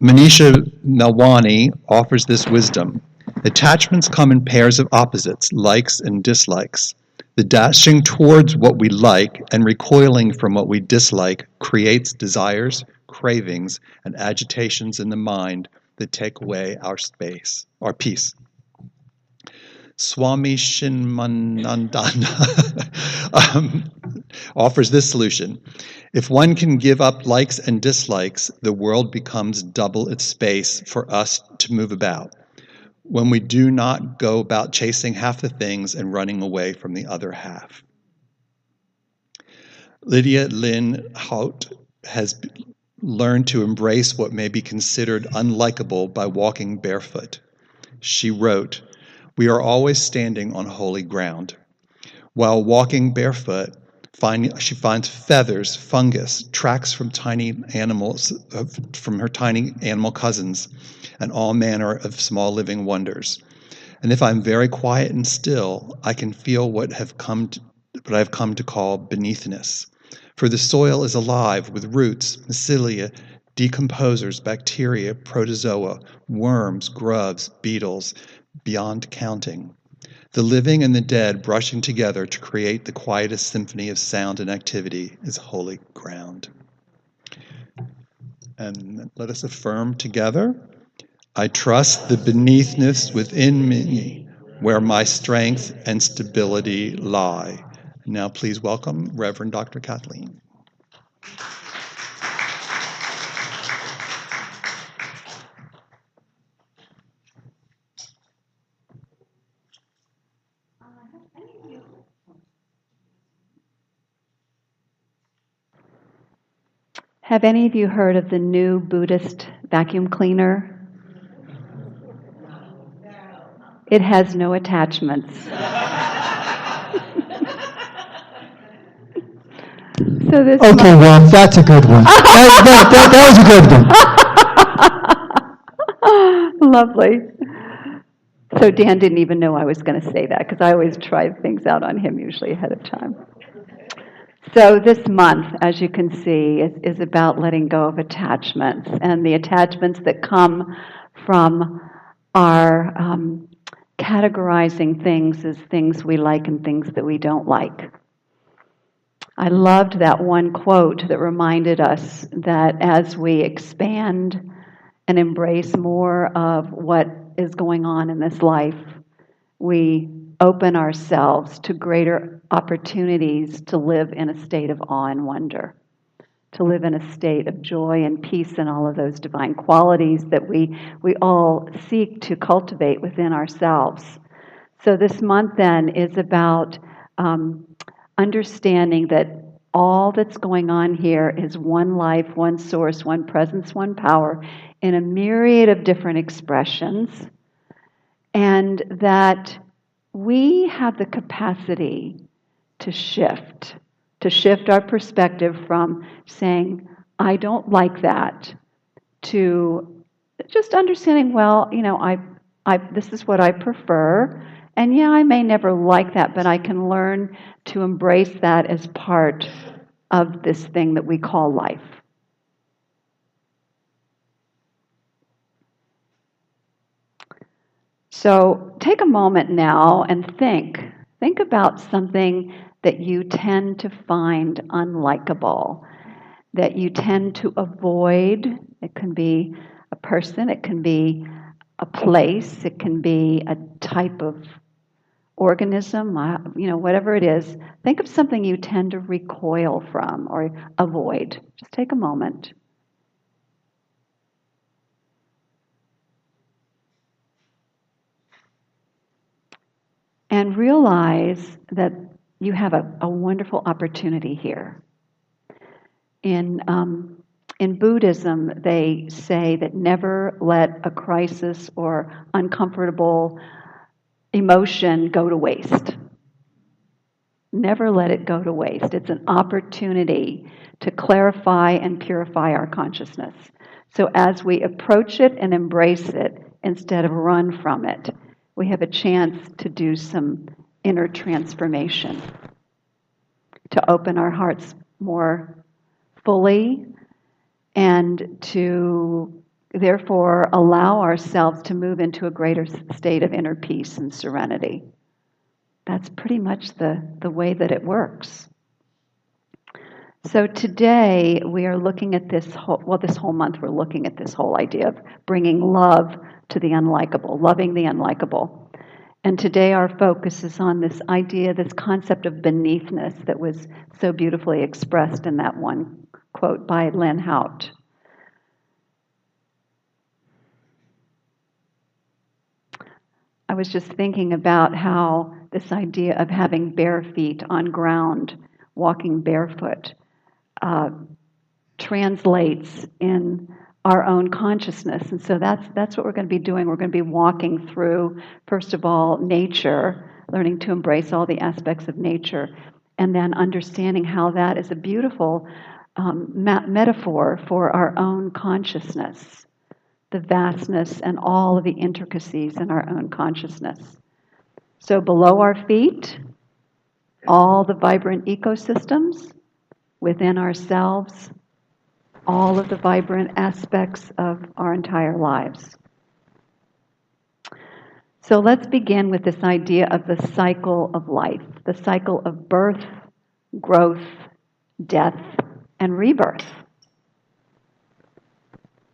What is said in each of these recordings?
Manisha Nalwani offers this wisdom. Attachments come in pairs of opposites, likes and dislikes. The dashing towards what we like and recoiling from what we dislike creates desires, cravings, and agitations in the mind that take away our space, our peace. Swami Shinmanandana offers this solution. If one can give up likes and dislikes, the world becomes double its space for us to move about. When we do not go about chasing half the things and running away from the other half. Lydia Lynn Hout has learned to embrace what may be considered unlikable by walking barefoot. She wrote, "We are always standing on holy ground. While walking barefoot, she finds feathers, fungus, tracks from tiny animals, from her tiny animal cousins, and all manner of small living wonders. And if I'm very quiet and still, I can feel what I've come to call beneathness. For the soil is alive with roots, mycelia, decomposers, bacteria, protozoa, worms, grubs, beetles, beyond counting. The living and the dead brushing together to create the quietest symphony of sound and activity is holy ground." And let us affirm together, "I trust the beneathness within me, where my strength and stability lie." Now please welcome Reverend Dr. Kathleen. Have any of you heard of the new Buddhist vacuum cleaner? It has no attachments. So this okay, well, that's a good one. That was a good one. Lovely. So Dan didn't even know I was going to say that, because I always try things out on him usually ahead of time. So this month, as you can see, is about letting go of attachments, and the attachments that come from our categorizing things as things we like and things that we don't like. I loved that one quote that reminded us that as we expand and embrace more of what is going on in this life, we open ourselves to greater opportunities to live in a state of awe and wonder, to live in a state of joy and peace and all of those divine qualities that we all seek to cultivate within ourselves. So this month then is about understanding that all that's going on here is one life, one source, one presence, one power in a myriad of different expressions, and that we have the capacity to shift our perspective from saying, "I don't like that," to just understanding, well, this is what I prefer. And yeah, I may never like that, but I can learn to embrace that as part of this thing that we call life. So take a moment now and think about something that you tend to find unlikable, that you tend to avoid. It can be a person, it can be a place, it can be a type of organism, whatever it is. Think of something you tend to recoil from or avoid. Just take a moment. And realize that you have a wonderful opportunity here. In Buddhism, they say that never let a crisis or uncomfortable emotion go to waste. Never let it go to waste. It's an opportunity to clarify and purify our consciousness. So as we approach it and embrace it, instead of run from it, we have a chance to do some inner transformation, to open our hearts more fully, and to therefore allow ourselves to move into a greater state of inner peace and serenity. That's pretty much the way that it works. So today we are looking at this whole month we're looking at this whole idea of bringing love to the unlikable, loving the unlikable. And today our focus is on this idea, this concept of beneathness that was so beautifully expressed in that one quote by Len Hout. I was just thinking about how this idea of having bare feet on ground, walking barefoot, translates in our own consciousness. And so that's what we're going to be doing. We're going to be walking through, first of all, nature, learning to embrace all the aspects of nature, and then understanding how that is a beautiful metaphor for our own consciousness, the vastness and all of the intricacies in our own consciousness. So below our feet, all the vibrant ecosystems. Within ourselves, all of the vibrant aspects of our entire lives. So let's begin with this idea of the cycle of life, the cycle of birth, growth, death, and rebirth.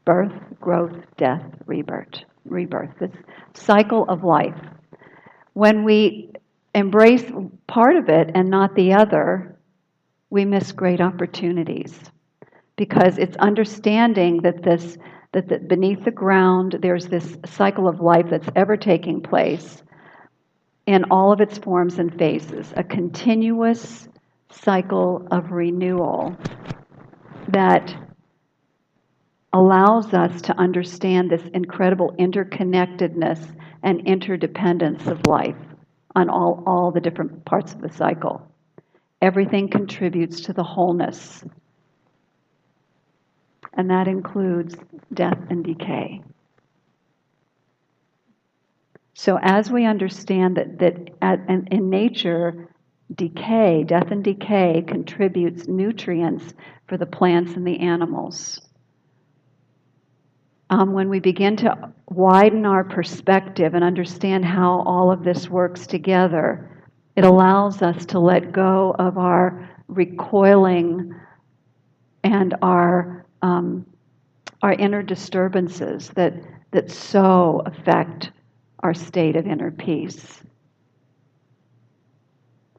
Birth, growth, death, rebirth, this cycle of life. When we embrace part of it and not the other, we miss great opportunities, because it's understanding that beneath the ground there's this cycle of life that's ever taking place in all of its forms and phases, a continuous cycle of renewal that allows us to understand this incredible interconnectedness and interdependence of life on all the different parts of the cycle. Everything contributes to the wholeness, and that includes death and decay. So as we understand that in nature, death and decay contributes nutrients for the plants and the animals. When we begin to widen our perspective and understand how all of this works together, it allows us to let go of our recoiling and our inner disturbances that so affect our state of inner peace.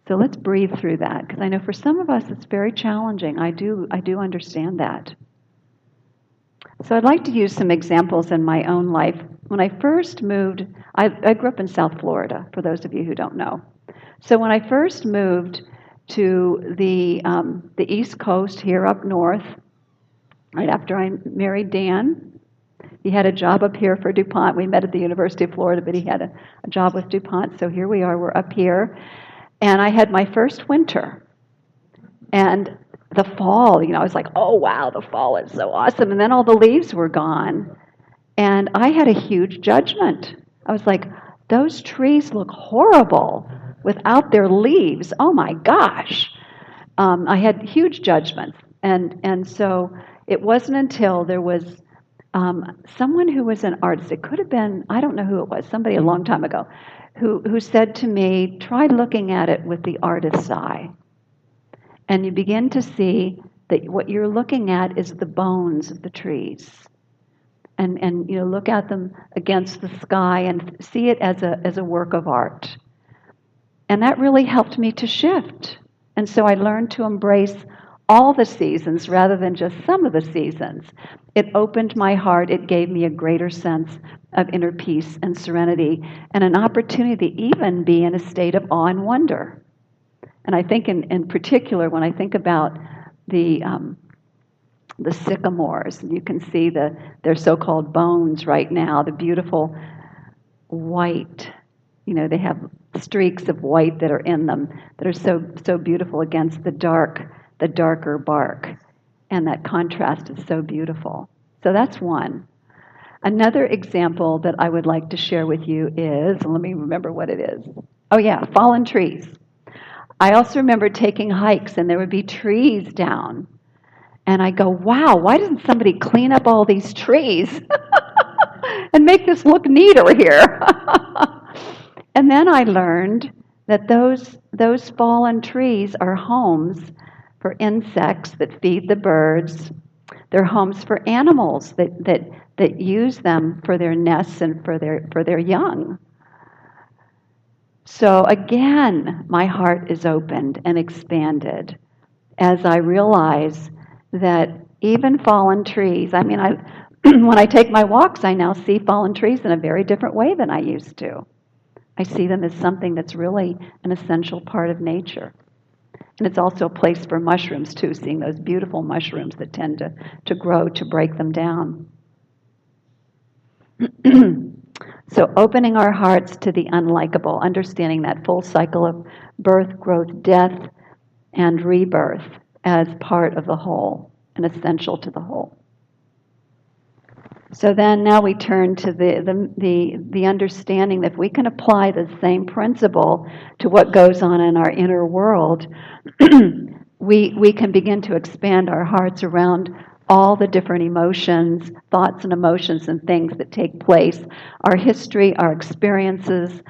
So let's breathe through that, because I know for some of us it's very challenging. I do understand that. So I'd like to use some examples in my own life. When I first moved, I grew up in South Florida, for those of you who don't know. So when I first moved to the East Coast here up north, right after I married Dan, he had a job up here for DuPont. We met at the University of Florida, but he had a job with DuPont. So here we are, we're up here. And I had my first winter. And the fall, I was like, oh, wow, the fall is so awesome. And then all the leaves were gone. And I had a huge judgment. I was like, those trees look horrible without their leaves. Oh, my gosh. I had huge judgments. And so it wasn't until there was someone who was an artist, it could have been, I don't know who it was, somebody a long time ago, who said to me, try looking at it with the artist's eye. And you begin to see that what you're looking at is the bones of the trees. And look at them against the sky and see it as a work of art. And that really helped me to shift. And so I learned to embrace all the seasons rather than just some of the seasons. It opened my heart. It gave me a greater sense of inner peace and serenity, and an opportunity to even be in a state of awe and wonder. And I think in particular, when I think about the sycamores, you can see their so-called bones right now, the beautiful white, they have streaks of white that are in them that are so beautiful against the darker bark. And that contrast is so beautiful. So that's one. Another example that I would like to share with you is, let me remember what it is. Oh yeah, fallen trees. I also remember taking hikes and there would be trees down. And I go, wow, why doesn't somebody clean up all these trees and make this look neater here? And then I learned that those fallen trees are homes for insects that feed the birds. They're homes for animals that use them for their nests and for their young. So again, my heart is opened and expanded as I realize that even fallen trees, I mean, when I take my walks, I now see fallen trees in a very different way than I used to. I see them as something that's really an essential part of nature. And it's also a place for mushrooms, too, seeing those beautiful mushrooms that tend to grow to break them down. So opening our hearts to the unlikable, understanding that full cycle of birth, growth, death, and rebirth as part of the whole and essential to the whole. So then now we turn to the understanding that if we can apply the same principle to what goes on in our inner world, we can begin to expand our hearts around all the different emotions, thoughts and emotions and things that take place, our history, our experiences,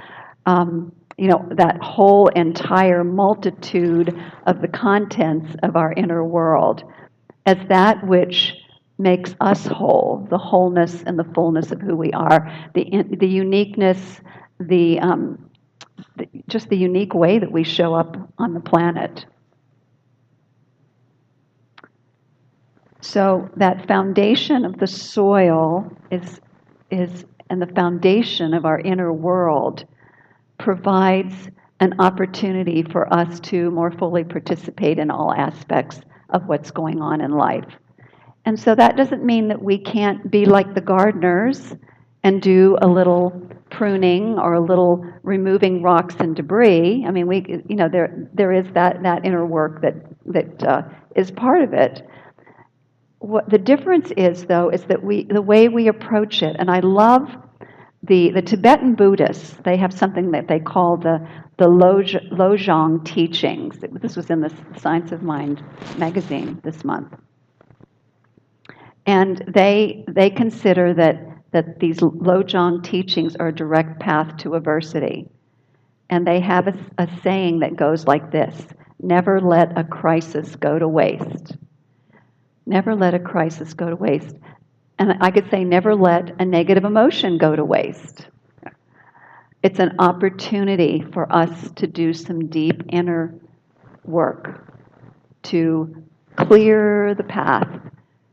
that whole entire multitude of the contents of our inner world as that which makes us whole, the wholeness and the fullness of who we are, the uniqueness, just the unique way that we show up on the planet. So that foundation of the soil is and the foundation of our inner world provides an opportunity for us to more fully participate in all aspects of what's going on in life. And so that doesn't mean that we can't be like the gardeners and do a little pruning or a little removing rocks and debris. I mean, there is that inner work that is part of it. What the difference is, though, is that the way we approach it, and I love the Tibetan Buddhists. They have something that they call the Lojong teachings. This was in the Science of Mind magazine this month. And they consider that these Lojong teachings are a direct path to adversity. And they have a saying that goes like this: never let a crisis go to waste. Never let a crisis go to waste. And I could say never let a negative emotion go to waste. It's an opportunity for us to do some deep inner work, to clear the path,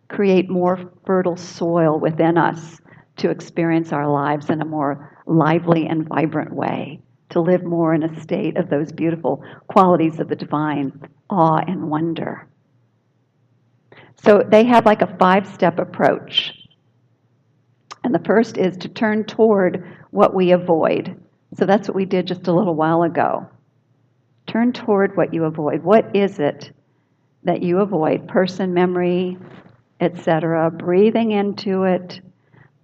create more fertile soil within us to experience our lives in a more lively and vibrant way, to live more in a state of those beautiful qualities of the divine, awe and wonder. So they have like a 5-step approach. And the first is to turn toward what we avoid. So that's what we did just a little while ago. Turn toward what you avoid. What is it that you avoid? Person, memory, etc. Breathing into it.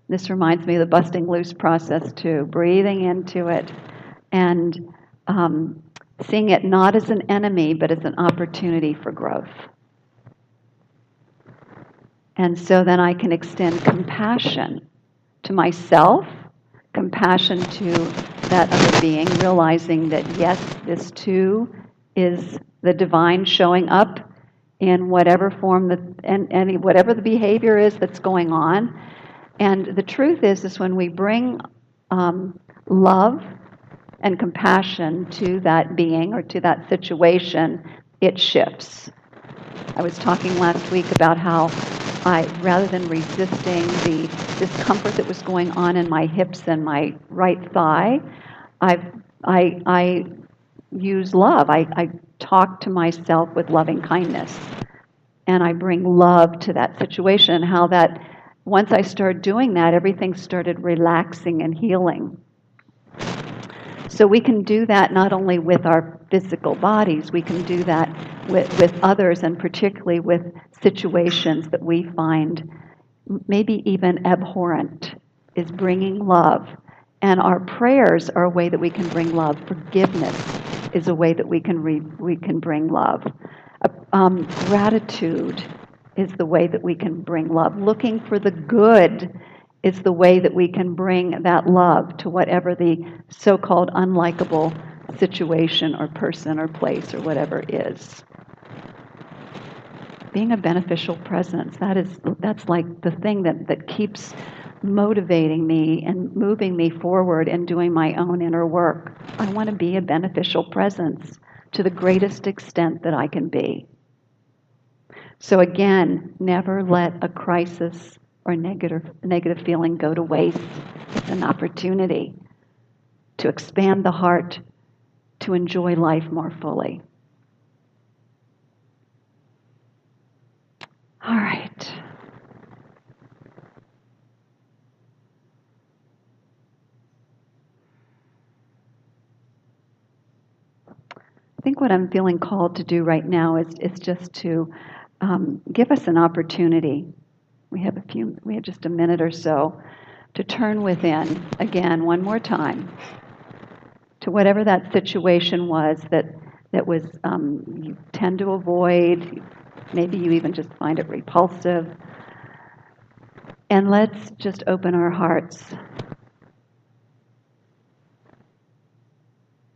This reminds me of the busting loose process too. Breathing into it and seeing it not as an enemy, but as an opportunity for growth. And so then I can extend compassion to myself, compassion to that other being, realizing that yes, this too is the divine showing up in whatever form and whatever the behavior is that's going on. And the truth is when we bring love and compassion to that being or to that situation, it shifts. I was talking last week about how rather than resisting the discomfort that was going on in my hips and my right thigh, I use love. I talk to myself with loving kindness. And I bring love to that situation. How that, once I started doing that, everything started relaxing and healing. So we can do that not only with our physical bodies, we can do that with others, and particularly with situations that we find maybe even abhorrent, is bringing love. And our prayers are a way that we can bring love. Forgiveness is a way that we can bring love. Gratitude is the way that we can bring love. Looking for the good is the way that we can bring that love to whatever the so-called unlikable situation or person or place or whatever is. Being a beneficial presence, that's like the thing that keeps motivating me and moving me forward and doing my own inner work. I want to be a beneficial presence to the greatest extent that I can be. So again, never let a crisis or negative feeling go to waste. It's an opportunity to expand the heart, to enjoy life more fully. All right. I think what I'm feeling called to do right now is just to give us an opportunity. We have just a minute or so to turn within again one more time to whatever that situation was that was you tend to avoid. Maybe you even just find it repulsive. And let's just open our hearts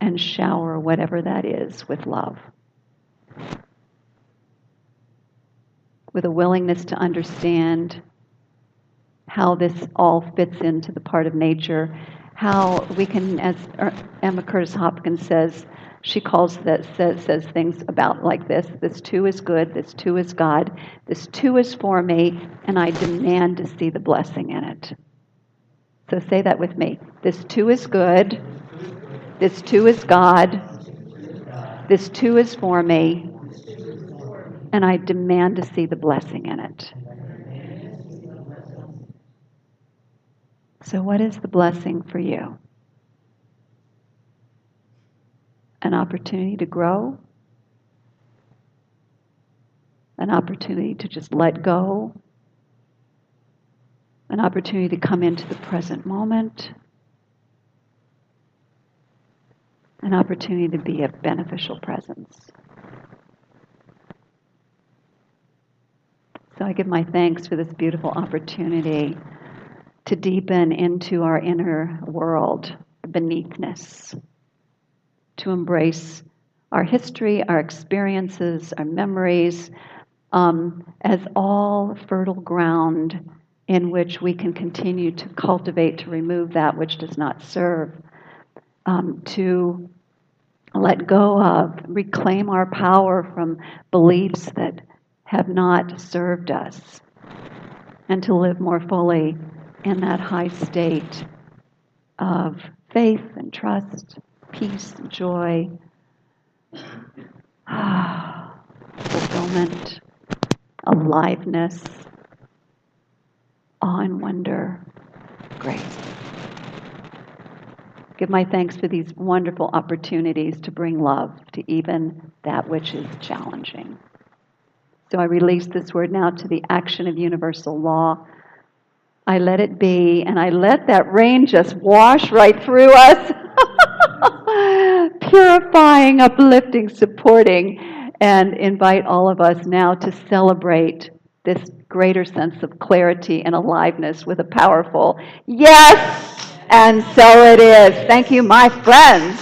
and shower whatever that is with love. With a willingness to understand how this all fits into the part of nature, how we can, as Emma Curtis Hopkins says, she says things about like this too is good, this too is God, this too is for me, and I demand to see the blessing in it. So say that with me. This too is good, this too is God, this too is for me, and I demand to see the blessing in it. So what is the blessing for you? An opportunity to grow, an opportunity to just let go, an opportunity to come into the present moment, an opportunity to be a beneficial presence. So I give my thanks for this beautiful opportunity to deepen into our inner world, beneathness, to embrace our history, our experiences, our memories, as all fertile ground in which we can continue to cultivate, to remove that which does not serve, to let go of, reclaim our power from beliefs that have not served us, and to live more fully in that high state of faith and trust, peace and joy, fulfillment, aliveness, awe and wonder, grace. Give my thanks for these wonderful opportunities to bring love to even that which is challenging. So I release this word now to the action of universal law. I let it be, and I let that rain just wash right through us, purifying, uplifting, supporting, and invite all of us now to celebrate this greater sense of clarity and aliveness with a powerful yes, and so it is. Thank you, my friends.